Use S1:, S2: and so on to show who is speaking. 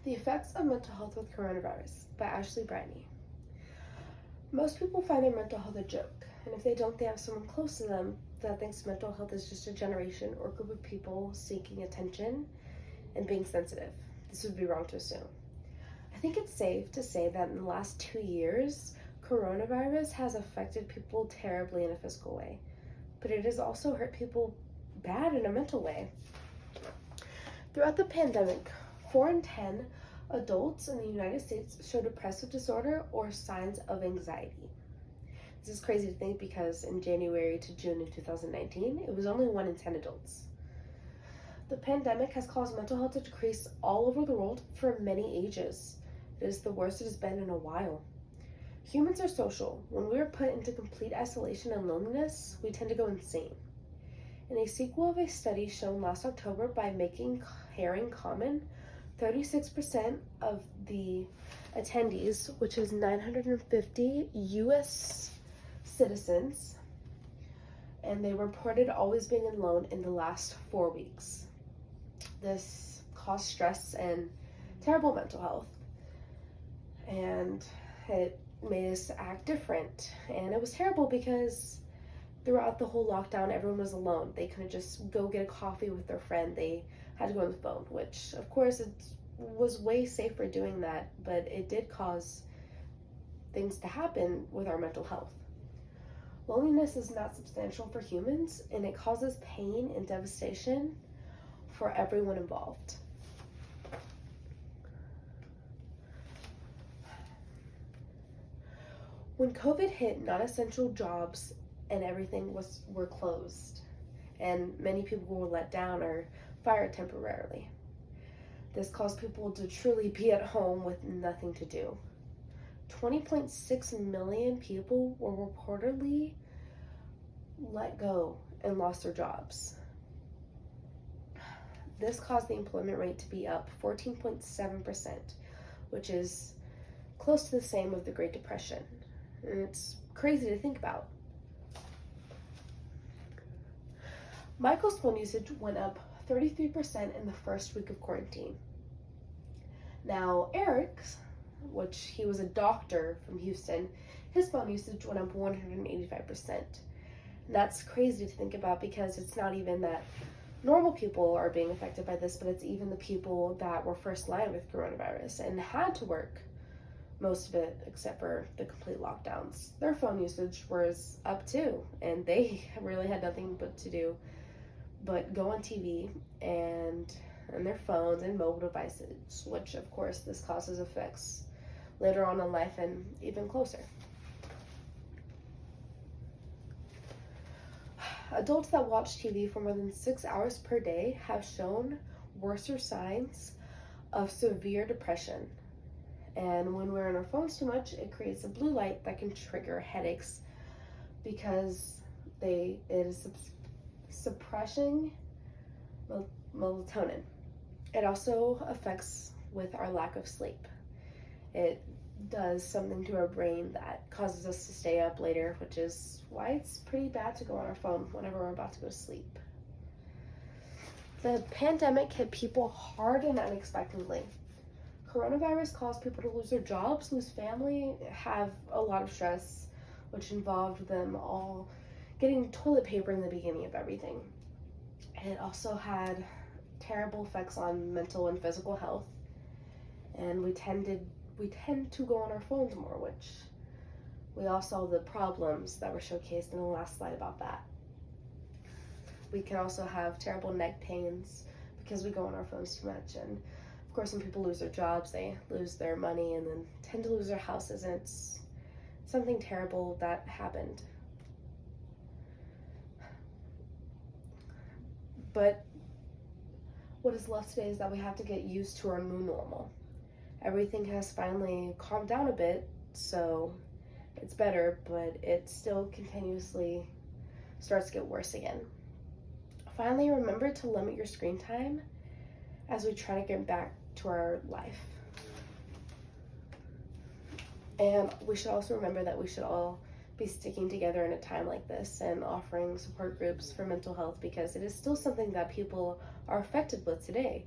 S1: The Effects of Mental Health with Coronavirus by Ashley Briney. Most people find their mental health a joke, and if they don't, they have someone close to them that thinks mental health is just a generation or group of people seeking attention and being sensitive. This would be wrong to assume. I think it's safe to say that in the last 2 years, coronavirus has affected people terribly in a physical way, but it has also hurt people bad in a mental way. Throughout the pandemic, 4 in 10 adults in the United States show depressive disorder or signs of anxiety. This is crazy to think because in January to June of 2019, it was only 1 in 10 adults. The pandemic has caused mental health to decrease all over the world for many ages. It is the worst it has been in a while. Humans are social. When we are put into complete isolation and loneliness, we tend to go insane. In a sequel of a study shown last October by Making Caring Common, 36% of the attendees, which is 950 U.S. citizens, and they reported always being alone in the last 4 weeks. This caused stress and terrible mental health, and it made us act different. And it was terrible because throughout the whole lockdown, everyone was alone. They couldn't just go get a coffee with their friend. They had to go on the phone, which of course it was way safer doing that, but it did cause things to happen with our mental health. Loneliness is not substantial for humans, and it causes pain and devastation for everyone involved. When COVID hit, non-essential jobs and everything were closed, and many people were let down or fired temporarily. This caused people to truly be at home with nothing to do. 20.6 million people were reportedly let go and lost their jobs. This caused the employment rate to be up 14.7%, which is close to the same of the Great Depression. And it's crazy to think about. Michael's phone usage went up 33% in the first week of quarantine. Now, Eric's, which he was a doctor from Houston, his phone usage went up 185%. And that's crazy to think about because it's not even that normal people are being affected by this, but it's even the people that were first line with coronavirus and had to work most of it except for the complete lockdowns. Their phone usage was up too, and they really had nothing but to do but go on TV and their phones and mobile devices, which of course this causes effects later on in life and even closer. Adults that watch TV for more than 6 hours per day have shown worser signs of severe depression. And when we're on our phones too much, it creates a blue light that can trigger headaches because it is suppressing melatonin. It also affects with our lack of sleep. It does something to our brain that causes us to stay up later, which is why it's pretty bad to go on our phone whenever we're about to go to sleep. The pandemic hit people hard and unexpectedly. Coronavirus caused people to lose their jobs, lose family, have a lot of stress, which involved them all getting toilet paper in the beginning of everything. It also had terrible effects on mental and physical health, and we tend to go on our phones more, which we all saw the problems that were showcased in the last slide about that. We can also have terrible neck pains because we go on our phones too much, and of course when people lose their jobs, they lose their money and then tend to lose their houses, and it's something terrible that happened. But what is left today is that we have to get used to our new normal. Everything has finally calmed down a bit, so it's better, but it still continuously starts to get worse again. Finally, remember to limit your screen time as we try to get back to our life. And we should also remember that we should all be sticking together in a time like this and offering support groups for mental health, because it is still something that people are affected with today.